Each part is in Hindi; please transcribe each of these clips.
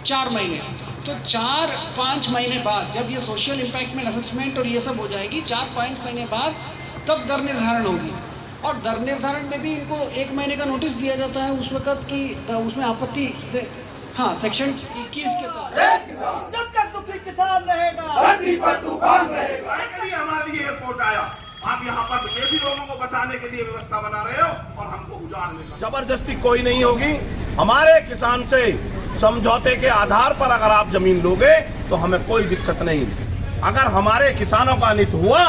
4 महीने। तो 4-5 महीने बाद जब ये सोशल इम्पैक्टमेंट असेसमेंट और ये सब हो जाएगी, 4-5 महीने बाद तब दर निर्धारण होगी। और दर निर्धारण में भी इनको 1 महीने का नोटिस दिया जाता है उस वक्त कि उसमें आपत्ति, हाँ, सेक्शन 21 के तहत जब तक दुखी किसान रहेगा धरती पर तूफान रहेगा। हमारे लिए एयरपोर्ट आया, आप यहाँ पर विदेशी लोगों को बसाने के लिए व्यवस्था बना रहे हो और हमको उजाड़ने। जबरदस्ती कोई नहीं होगी। हमारे किसान से समझौते के आधार पर अगर आप जमीन लोगे तो हमें कोई दिक्कत नहीं। अगर हमारे किसानों का अनित हुआ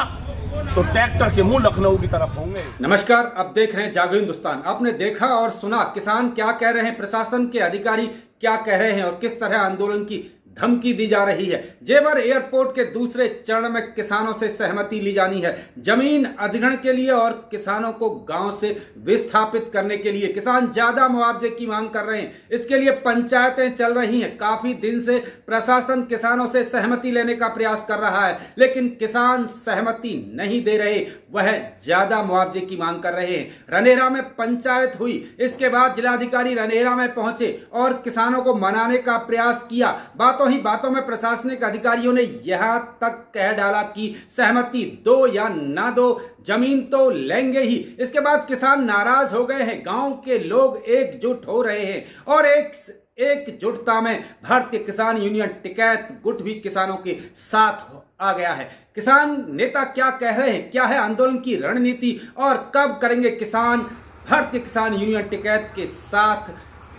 तो ट्रैक्टर के मुंह लखनऊ की तरफ होंगे। नमस्कार, अब देख रहे हैं जागो हिंदुस्तान। आपने देखा और सुना किसान क्या कह रहे हैं, प्रशासन के अधिकारी क्या कह रहे हैं और किस तरह आंदोलन की धमकी दी जा रही है। जेवर एयरपोर्ट के दूसरे चरण में किसानों से सहमति ली जानी है, जमीन अधिग्रहण के लिए और किसानों को गांव से विस्थापित करने के लिए। किसान ज्यादा मुआवजे की मांग कर रहे हैं, इसके लिए पंचायतें चल रही हैं। काफी दिन से प्रशासन किसानों से सहमति लेने का प्रयास कर रहा है, लेकिन किसान सहमति नहीं दे रहे, वह ज्यादा मुआवजे की मांग कर रहे हैं। रनेरा में पंचायत हुई, इसके बाद जिलाधिकारी रनेरा में पहुंचे और किसानों को मनाने का प्रयास किया। बातों ही बातों में प्रशासनिक अधिकारियों ने यहां तक कह डाला कि सहमति दो या ना दो, जमीन तो लेंगे ही। इसके बाद किसान नाराज हो गए हैं, गांव के लोग एकजुट हो रहे हैं और एकजुटता में भारतीय किसान यूनियन टिकैत गुट भी किसानों के साथ आ गया है। किसान नेता क्या कह रहे हैं, क्या है आंदोलन की रणनीति और कब करेंगे किसान भारतीय किसान यूनियन टिकैत के साथ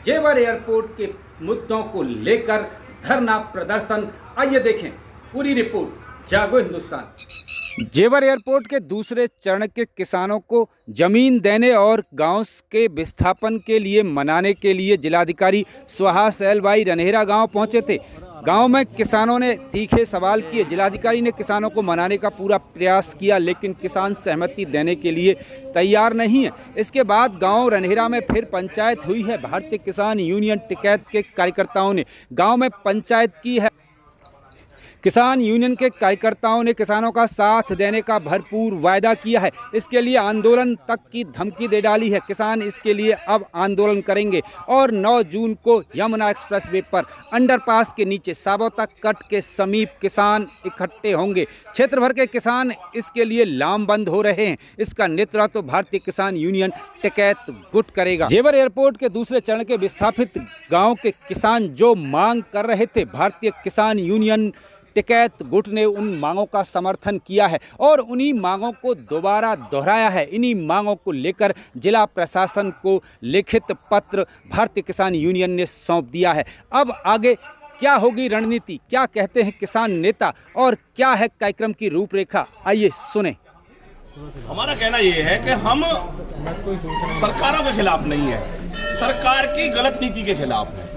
जेवर एयरपोर्ट के मुद्दों को लेकर धरना प्रदर्शन, आइए देखें पूरी रिपोर्ट जागो हिंदुस्तान। जेवर एयरपोर्ट के दूसरे चरण के किसानों को जमीन देने और गांव के विस्थापन के लिए मनाने के लिए जिलाधिकारी सुहास एलवाई रनेरा गांव पहुंचे थे। गांव में किसानों ने तीखे सवाल किए, जिलाधिकारी ने किसानों को मनाने का पूरा प्रयास किया, लेकिन किसान सहमति देने के लिए तैयार नहीं है। इसके बाद गांव रनेरा में फिर पंचायत हुई है। भारतीय किसान यूनियन टिकैत के कार्यकर्ताओं ने गांव में पंचायत की है। किसान यूनियन के कार्यकर्ताओं ने किसानों का साथ देने का भरपूर वायदा किया है। इसके लिए आंदोलन तक की धमकी दे डाली है। किसान इसके लिए अब आंदोलन करेंगे और 9 जून को यमुना एक्सप्रेसवे पर अंडरपास के नीचे साबोता कट के समीप किसान इकट्ठे होंगे। क्षेत्र भर के किसान इसके लिए लामबंद हो रहे हैं। इसका नेतृत्व भारतीय किसान यूनियन टिकैत गुट करेगा। जेवर एयरपोर्ट के दूसरे चरण के विस्थापित गाँव के किसान जो मांग कर रहे थे, भारतीय किसान यूनियन टिकैत गुट ने उन मांगों का समर्थन किया है और उन्हीं मांगों को दोबारा दोहराया है। इन्हीं मांगों को लेकर जिला प्रशासन को लिखित पत्र भारतीय किसान यूनियन ने सौंप दिया है। अब आगे क्या होगी रणनीति, क्या कहते हैं किसान नेता और क्या है कार्यक्रम की रूपरेखा, आइए सुने। हमारा कहना यह है कि हम सरकारों के खिलाफ नहीं है, सरकार की गलत नीति के खिलाफ है।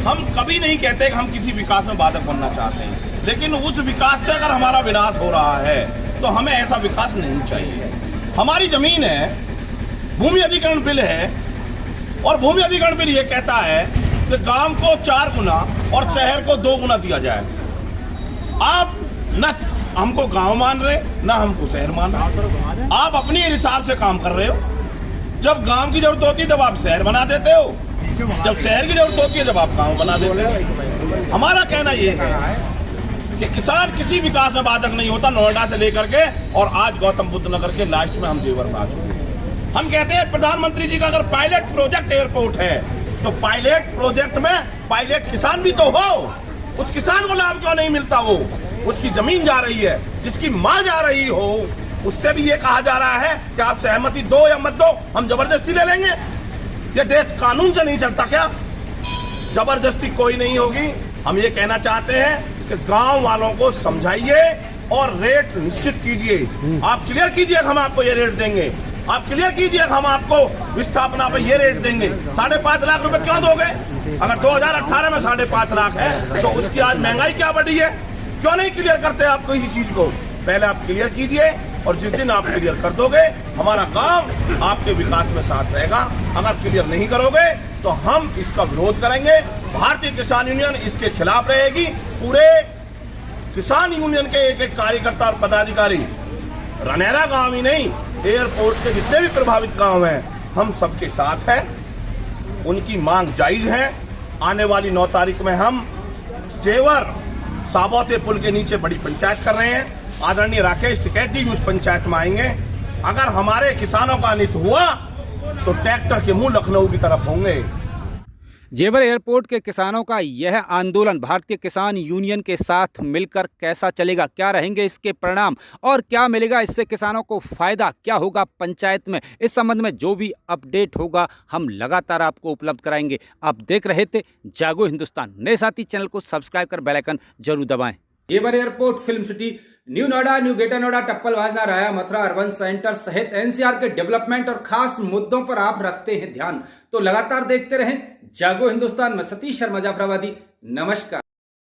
हम कभी नहीं कहते कि हम किसी विकास में बाधक बनना चाहते हैं, लेकिन उस विकास से अगर हमारा विनाश हो रहा है तो हमें ऐसा विकास नहीं चाहिए। हमारी जमीन है, भूमि अधिग्रहण बिल है और भूमि अधिग्रहण बिल ये कहता है कि गांव को 4 गुना और शहर को 2 गुना दिया जाए। आप न हमको गांव मान रहे, ना हमको शहर मान रहे। आप अपनी हिसाब से काम कर रहे हो। जब गांव की जरूरत होती है तब आप शहर बना देते हो, जब शहर की जरूरत होती है जब आप गांव बना देते हो। हमारा कहना यह है कि किसान किसी विकास में बाधक नहीं होता, नोएडा से लेकर के और आज गौतम बुद्ध नगर के लास्ट में हम जेवर में आ चुके हैं। हम कहते हैं प्रधानमंत्री जी का अगर पायलट प्रोजेक्ट एयरपोर्ट है तो पायलट प्रोजेक्ट में पायलट किसान भी तो हो। उस किसान को लाभ क्यों नहीं मिलता? वो उसकी जमीन जा रही है, जिसकी माँ जा रही हो, उससे भी ये कहा जा रहा है कि आप सहमति दो या मत दो, हम जबरदस्ती ले लेंगे। ये देश कानून से नहीं चलता क्या? जबरदस्ती कोई नहीं होगी। हम ये कहना चाहते हैं कि गांव वालों को समझाइए और रेट निश्चित कीजिए। आप क्लियर कीजिए हम आपको ये रेट देंगे, आप क्लियर कीजिए हम आपको विस्थापना पे ये रेट देंगे। 5.5 लाख रुपए क्यों दोगे? अगर 2018 में 5.5 लाख है तो उसकी आज महंगाई क्या बढ़ी है? क्यों नहीं क्लियर करते आप किसी चीज को? पहले आप क्लियर कीजिए और जिस दिन आप क्लियर कर दोगे हमारा गांव आपके विकास में साथ रहेगा। अगर क्लियर नहीं करोगे तो हम इसका विरोध करेंगे। भारतीय किसान यूनियन इसके खिलाफ रहेगी। पूरे किसान यूनियन के एक एक कार्यकर्ता और पदाधिकारी, रनेरा गांव ही नहीं, एयरपोर्ट के जितने भी प्रभावित गांव हैं, हम सबके साथ हैं। उनकी मांग जायज है। आने वाली 9 तारीख में हम जेवर साबौते पुल के नीचे बड़ी पंचायत कर रहे हैं। आदरणीय राकेश टिकैत जी उस पंचायत में आएंगे। अगर हमारे किसानों का अनित हुआ तो ट्रैक्टर के मुंह लखनऊ की तरफ होंगे। जेवर एयरपोर्ट के किसानों का यह आंदोलन भारतीय किसान यूनियन के साथ मिलकर कैसा चलेगा, क्या रहेंगे इसके परिणाम और क्या मिलेगा इससे किसानों को फायदा, क्या होगा पंचायत में, इस संबंध में जो भी अपडेट होगा हम लगातार आपको उपलब्ध कराएंगे। आप देख रहे थे जागो हिंदुस्तान। नए साथी चैनल को सब्सक्राइब कर बेल आइकन जरूर दबाएं। Jewar airport, film city, new Noida, new greater Noida, Tappal Bajna, Raya, Mathura, urban centre सहित एनसीआर के डेवलपमेंट और खास मुद्दों पर आप रखते हैं ध्यान, तो लगातार देखते रहें जागो हिंदुस्तान में। सतीश शर्मा जाफराबादी, नमस्कार।